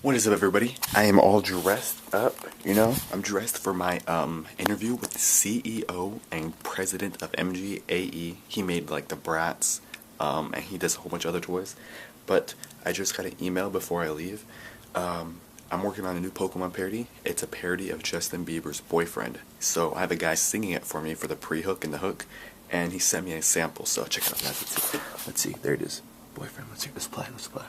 What is up, everybody? I am all dressed up, you know? I'm dressed for my interview with the CEO and president of MGAE. He made like the Bratz, and he does a whole bunch of other toys. But I just got an email before I leave. I'm working on a new Pokemon parody. It's a parody of Justin Bieber's Boyfriend. So I have a guy singing it for me for the pre-hook and the hook, and he sent me a sample. So check it out, guys. Let's see. There it is. Boyfriend. Let's play. Let's play.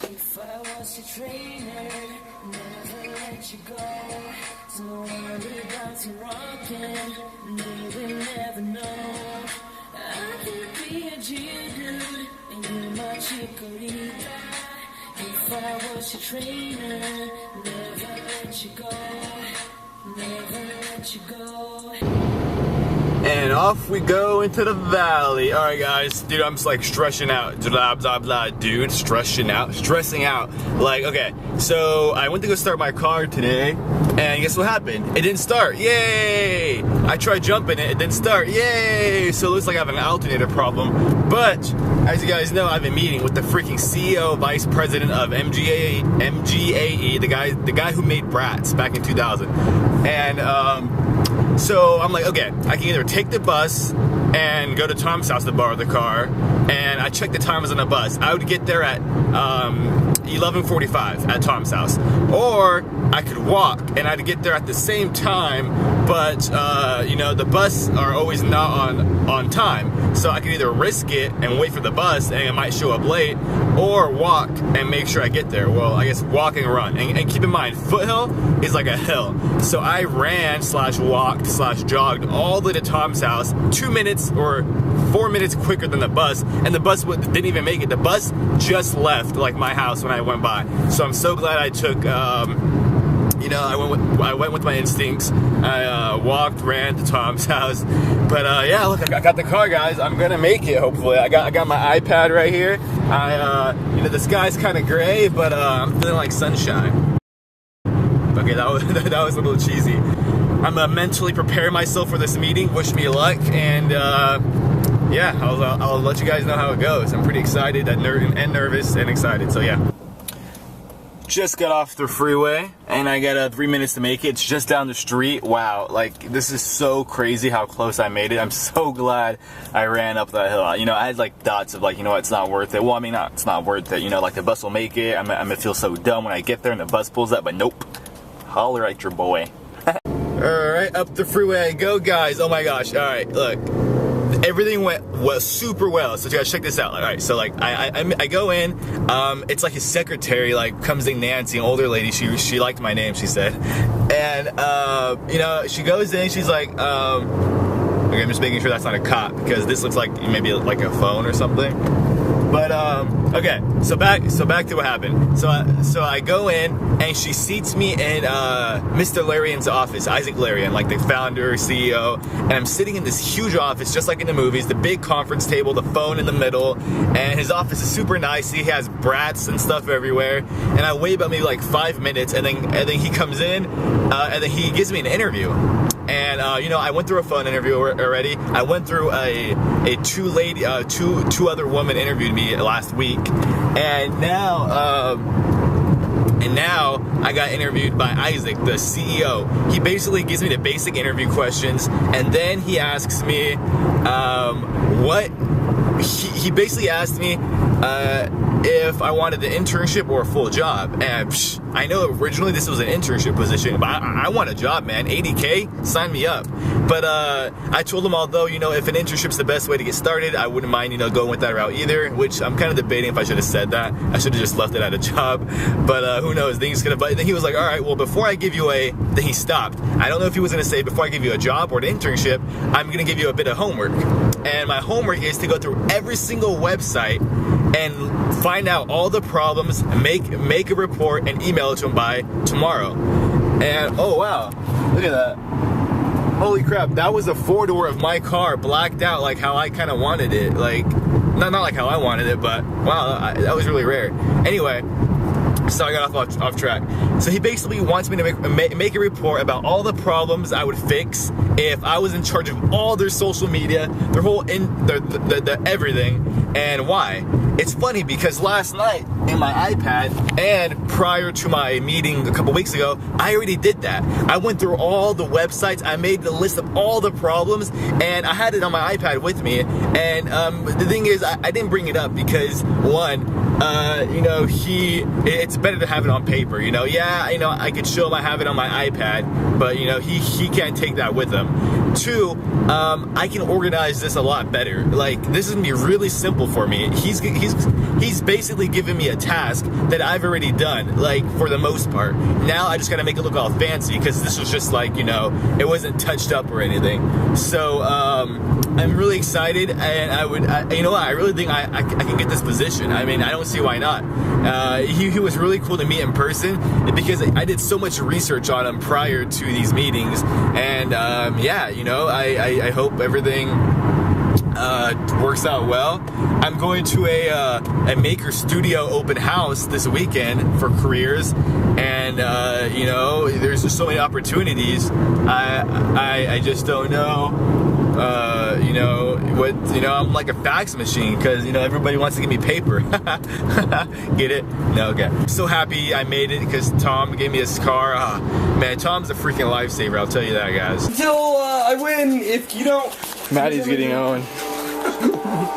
If I was your trainer, never let you go. Don't worry about you rocking, they will never know. I could be a G-dude, and you're my chikorita. If I was your trainer, never let you go. Never let you go. And off we go into the valley. Alright guys, dude, I'm just like stressing out. Blah, blah, blah, dude, stressing out. Like, okay, so I went to go start my car today, and guess what happened? It didn't start, yay! I tried jumping it, it didn't start, yay! So it looks like I have an alternator problem. But, as you guys know, I've been meeting with the freaking CEO, Vice President of MGAE, the guy who made Bratz back in 2000. And, so I'm like, okay, I can either take the bus and go to Tom's house to borrow the car, and I checked the times on the bus. I would get there at 11:45 at Tom's house, or I could walk and I'd get there at the same time, but you know, the bus are always not on time, so I could either risk it and wait for the bus and it might show up late, or walk and make sure I get there. Well, I guess walk and run, and keep in mind, Foothill is like a hill, so I ran / walked / jogged all the way to Tom's house, 2 minutes or 4 minutes quicker than the bus, and the bus didn't even make it. The bus just left like my house when I went by. So I'm so glad I took you know, I went with my instincts. I walked, ran to Tom's house. But yeah, look, I got the car, guys. I'm gonna make it, hopefully. I got my iPad right here. You know, the sky's kind of gray, but I'm feeling like sunshine. Okay, that was a little cheesy. I'm gonna mentally prepare myself for this meeting. Wish me luck, and yeah, I'll let you guys know how it goes. I'm pretty excited and nervous and excited. So yeah. Just got off the freeway, and I got 3 minutes to make it. It's just down the street. Wow, like, this is so crazy how close I made it. I'm so glad I ran up that hill. You know, I had like thoughts of like, you know what, it's not worth it. Well, I mean, it's not worth it. You know, like the bus will make it. I'm gonna feel so dumb when I get there and the bus pulls up, but nope. Holler at your boy. Alright, up the freeway I go, guys. Oh my gosh, alright, look. Everything went super well, so you guys check this out. Alright, so like I go in, it's like his secretary like comes in, Nancy, an older lady. She liked my name, she said. And you know, she goes in, she's like, okay, I'm just making sure that's not a cop, because this looks like maybe like a phone or something. But okay, so back to what happened. So I go in, and she seats me in Mr. Larian's office, Isaac Larian, like the founder, CEO, and I'm sitting in this huge office, just like in the movies, the big conference table, the phone in the middle, and his office is super nice. He has Bratz and stuff everywhere, and I wait about maybe like 5 minutes, and then he comes in, and then he gives me an interview. And you know, I went through a phone interview already. I went through two other women interviewed me last week, and now I got interviewed by Isaac, the CEO. He basically gives me the basic interview questions, and then he asks me he basically asked me if I wanted the internship or a full job. And I know originally this was an internship position, but I want a job, man. 80K, sign me up. But I told him, although, you know, if an internship's the best way to get started, I wouldn't mind, you know, going with that route either, which I'm kind of debating if I should have said that. I should have just left it at a job, but who knows, then he was like, all right, well, before I give you then he stopped. I don't know if he was going to say, before I give you a job or an internship, I'm going to give you a bit of homework. And my homework is to go through every single website and find out all the problems, make a report, and email it to him by tomorrow. And oh wow, look at that. Holy crap, that was the 4-door of my car blacked out like how I kind of wanted it. Like, not like how I wanted it, but wow, that was really rare. Anyway, So I got off track. So he basically wants me to make a report about all the problems I would fix if I was in charge of all their social media, their whole the everything, and why. It's funny because last night in my iPad and prior to my meeting a couple weeks ago, I already did that. I went through all the websites, I made the list of all the problems, and I had it on my iPad with me. And the thing is, I didn't bring it up because one, you know, it's better to have it on paper, you know. Yeah, you know, I could show him I have it on my iPad, but you know, he can't take that with him. Two, I can organize this a lot better. Like, this is gonna be really simple for me. He's basically giving me a task that I've already done, like, for the most part. Now I just gotta make it look all fancy because this was just like, you know, it wasn't touched up or anything. So I'm really excited, and you know what, I really think I can get this position. I mean, I don't see why not. He was really cool to meet in person because I did so much research on him prior to these meetings, and yeah, you know, I hope everything works out well. I'm going to a Maker Studio open house this weekend for careers, and you know, there's just so many opportunities. I just don't know. You know what? You know, I'm like a fax machine because, you know, everybody wants to give me paper. Get it? No, okay. I'm so happy I made it because Tom gave me his car. Man, Tom's a freaking lifesaver. I'll tell you that, guys. Until I win, if you don't. Maddie's getting on.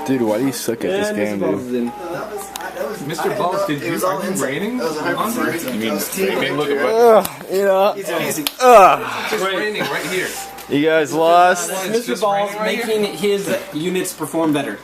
Dude, why do you suck at this game, dude? Mr. Balls, are you raining? You mean look at you know, Easy. It's raining right here. You guys lost. Mr. Balls making his units perform better.